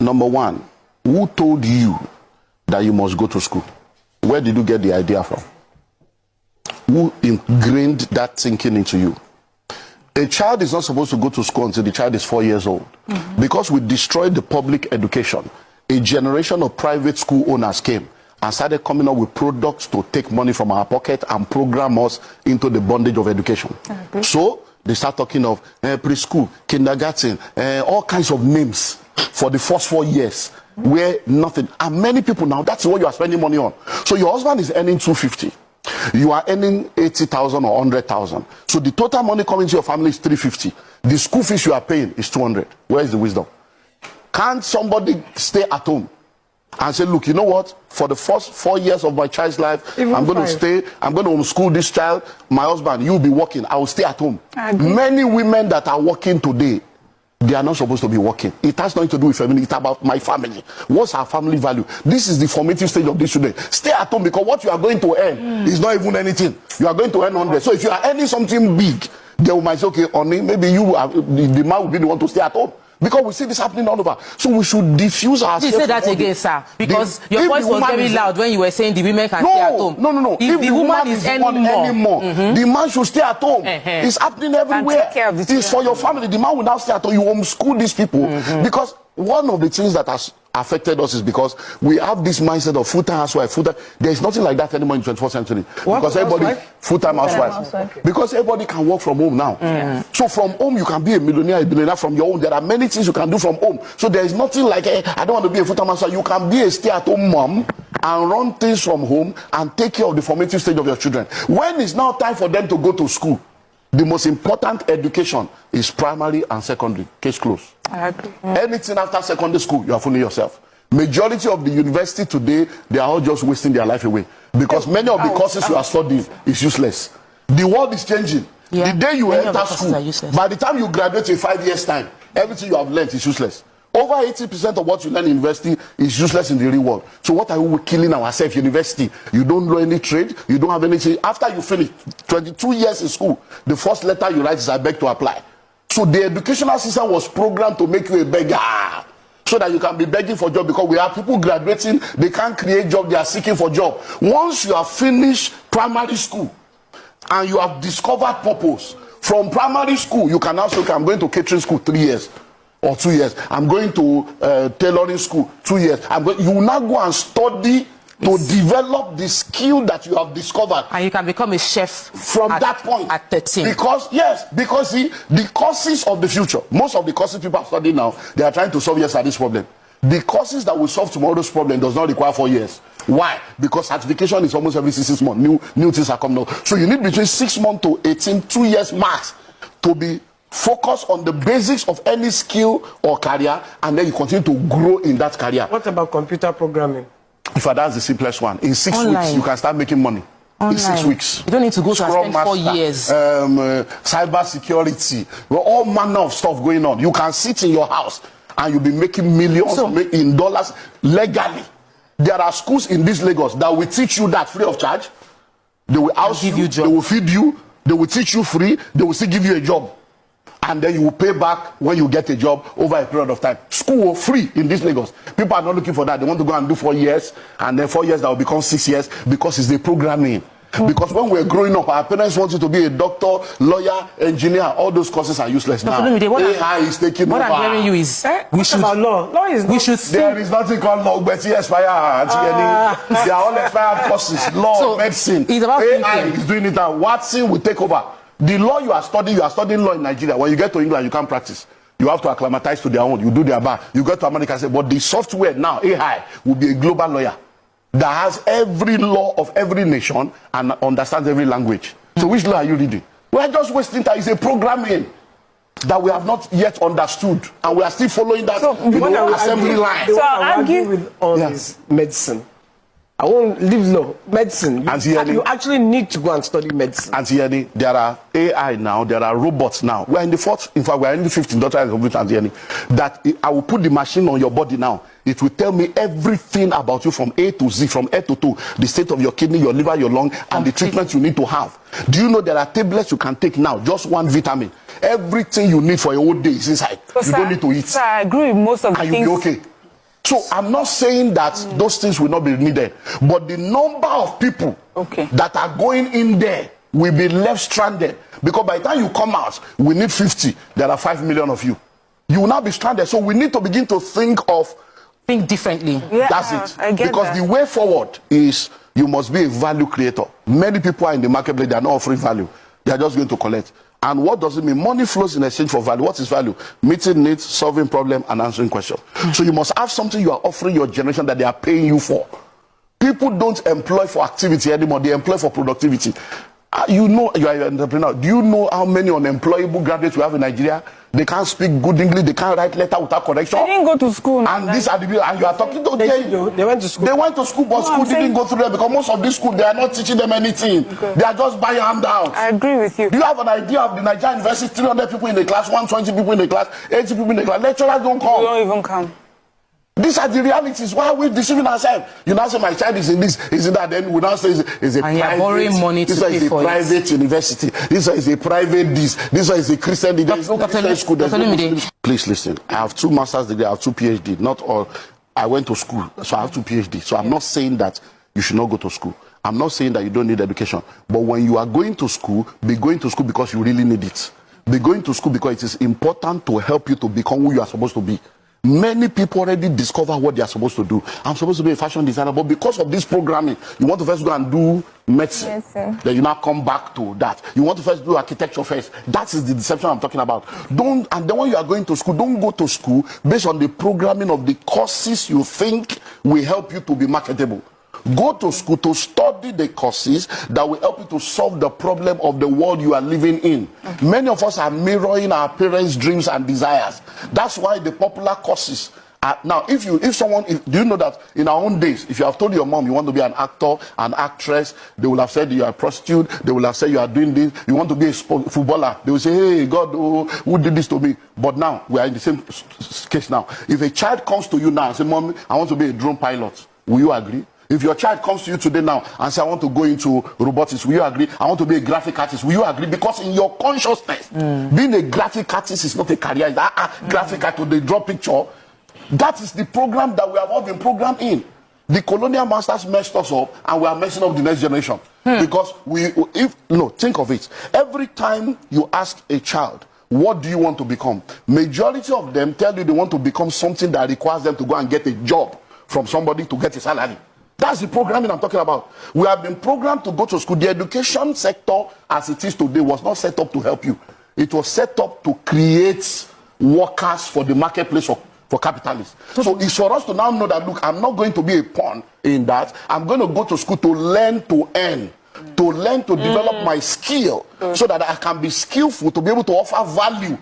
Number one, who told you that you must go to school? Where did you get the idea from? Who ingrained that thinking into you? A child is not supposed to go to school until the child is 4 years old. Because we destroyed the public education, a generation of private school owners came and started coming up with products to take money from our pocket and program us into the bondage of education. So they start talking of preschool, kindergarten, all kinds of names for the first 4 years where nothing. And many people now, that's what you are spending money on. So your husband is earning 250. You are earning 80,000 or 100,000. So the total money coming to your family is 350. The school fees you are paying is 200. Where is the wisdom? Can't somebody stay at home and say, look, you know what? For the first 4 years of my child's life, I'm going to stay, I'm going to homeschool this child. My husband, you'll be working. I will stay at home. Many women that are working today, they are not supposed to be working. It has nothing to do with family. It's about my family. What's our family value? This is the formative stage of this children. Stay at home, because what you are going to earn is not even anything. You are going to earn 100. So if you are earning something big, they might say, okay, honey, maybe you are, the man will be the one to stay at home. Because we see this happening all over. So we should diffuse ourselves. You say that again, sir. Because your voice was very loud when you were saying the women can stay at home. No. If the woman is earning more, the man should stay at home. It's happening everywhere. It's for your family. The man will now stay at home. You homeschool these people. Because one of the things that has affected us is because we have this mindset of full-time housewife. There is nothing like that anymore in the 21st century. Because everybody, full-time housewife. Because everybody can work from home now. So from home, you can be a millionaire, a billionaire from your own. There are many things you can do from home. So there is nothing like, I don't want to be a full-time housewife. You can be a stay-at-home mom and run things from home and take care of the formative stage of your children. When it's now time for them to go to school, the most important education is primary and secondary. Case closed. I agree. Anything after secondary school, you are fooling yourself. Majority of the university today, they are all just wasting their life away. Because many of the courses you are studying is useless. The world is changing. The day you enter school, by the time you graduate in 5 years' time, everything you have learned is useless. Over 80% of what you learn in university is useless in the real world. So what are we killing ourselves? University, you don't know any trade, you don't have anything. After you finish 22 years in school, the first letter you write is I beg to apply. So the educational system was programmed to make you a beggar, so that you can be begging for job, because we have people graduating, they can't create job, they are seeking for job. Once you have finished primary school and you have discovered purpose, from primary school you can now say, okay, I'm going to catering school 3 years. Or 2 years. I'm going to tailoring school 2 years. You will now go and study to develop the skill that you have discovered. And you can become a chef from that point. At 13. Because see, the courses of the future, most of the courses people are studying now, they are trying to solve yesterday's problem. The courses that will solve tomorrow's problem does not require 4 years. Why? Because certification is almost every 6 months. New things are coming out. So you need between 6 months to 18, 2 years max to be focus on the basics of any skill or career, and then you continue to grow in that career. What about computer programming? If that's the simplest one. In 6 weeks, you can start making money. In 6 weeks. You don't need to go to spend 4 years. Cyber security, all manner of stuff going on. You can sit in your house and you'll be making millions in dollars legally. There are schools in this Lagos that will teach you that free of charge. They will house you, they will feed you, they will teach you free, they will still give you a job. And then you will pay back when you get a job over a period of time. School free in this Lagos. People are not looking for that. They want to go and do 4 years, and then 4 years that will become 6 years, because it's the programming. Because when we're growing up, our parents want you to be a doctor, lawyer, engineer. All those courses are useless now. AI is taking over. What I'm hearing you is we should about law. Law is we should. There is nothing called law, but it expired. They are all expired courses. Law, medicine. It's about AI is doing it now. Watson will take over. The law you are studying law in Nigeria. When you get to England, you can't practice. You have to acclimatize to their own. You do their bar. You go to America and say, but the software now, AI, will be a global lawyer that has every law of every nation and understands every language. So which law are you reading? We are just wasting time. It's a programming that we have not yet understood, and we are still following that assembly line. So I argue with all this medicine. I won't leave law, medicine. You actually need to go and study medicine. And there are AI now, there are robots now. We're in the fourth, in fact, we're in the 15th doctorate of that I will put the machine on your body now. It will tell me everything about you from A to Z, from A to T, the state of your kidney, your liver, your lung, and the treatment you need to have. Do you know there are tablets you can take now, just one vitamin? Everything you need for a whole day is inside. You don't need to eat. Sir, I agree with most of the things. And you'll be okay. So I'm not saying that those things will not be needed, but the number of people that are going in there will be left stranded, because by the time you come out, we need 50. There are 5 million of you. You will not be stranded. So we need to begin to think differently. Yeah, that's it. I get Because that. the way forward is you must be a value creator. Many people are in the marketplace, they are not offering value. They are just going to collect. And what does it mean? Money flows in exchange for value. What is value? Meeting needs, solving problems, and answering questions. So you must have something you are offering your generation that they are paying you for. People don't employ for activity anymore. They employ for productivity. You know, you are an entrepreneur. Do you know how many unemployable graduates we have in Nigeria? They can't speak good English. They can't write letter without correction. They didn't go to school. And these are the people. And you are talking to them. They went to school. They went to school, but school didn't go through them, because most of these schools, they are not teaching them anything. They are just buying handouts. I agree with you. Do you have an idea of the Nigerian university? 300 people in the class, 120 people in the class, 80 people in the class. Lecturers don't come. They don't even come. These are the realities. Why are we deceiving ourselves? You now say my child is in this, is in that. Then we now say it's a and private. Borrowing money to pay for private university. This one is a private this. This one is a Christian. There is no Christian school. There's no Muslim school. Please listen. I have 2 master's degrees. I have 2 PhD. Not all. I went to school, so I have 2 PhD. So I'm not saying that you should not go to school. I'm not saying that you don't need education. But when you are going to school, be going to school because you really need it. Be going to school because it is important to help you to become who you are supposed to be. Many people already discover what they are supposed to do. I'm supposed to be a fashion designer, but because of this programming, you want to first go and do medicine. Then you now come back to that. You want to first do architecture first. That is the deception I'm talking about. And then when you are going to school, don't go to school based on the programming of the courses you think will help you to be marketable. Go to school to study the courses that will help you to solve the problem of the world you are living in. Many of us are mirroring our parents' dreams and desires. That's why the popular courses are, now, do you know that in our own days, if you have told your mom you want to be an actor, an actress, they will have said you are a prostitute, they will have said you are doing this, you want to be a footballer, they will say, hey, God, who did this to me? But now, we are in the same case now. If a child comes to you now and says, Mom, I want to be a drone pilot, will you agree? If your child comes to you today now and says, I want to go into robotics, will you agree? I want to be a graphic artist, will you agree? Because in your consciousness, being a graphic artist is not a career. It's graphic artist, they draw picture. That is the program that we have all been programmed in. The colonial masters messed us up, and we are messing up the next generation. Because think of it. Every time you ask a child, what do you want to become? Majority of them tell you they want to become something that requires them to go and get a job from somebody to get a salary. That's the programming I'm talking about. We have been programmed to go to school. The education sector, as it is today, was not set up to help you. It was set up to create workers for the marketplace for capitalists. So it's for us to now know that, look, I'm not going to be a pawn in that. I'm going to go to school to learn to earn, to learn to develop my skill so that I can be skillful to be able to offer value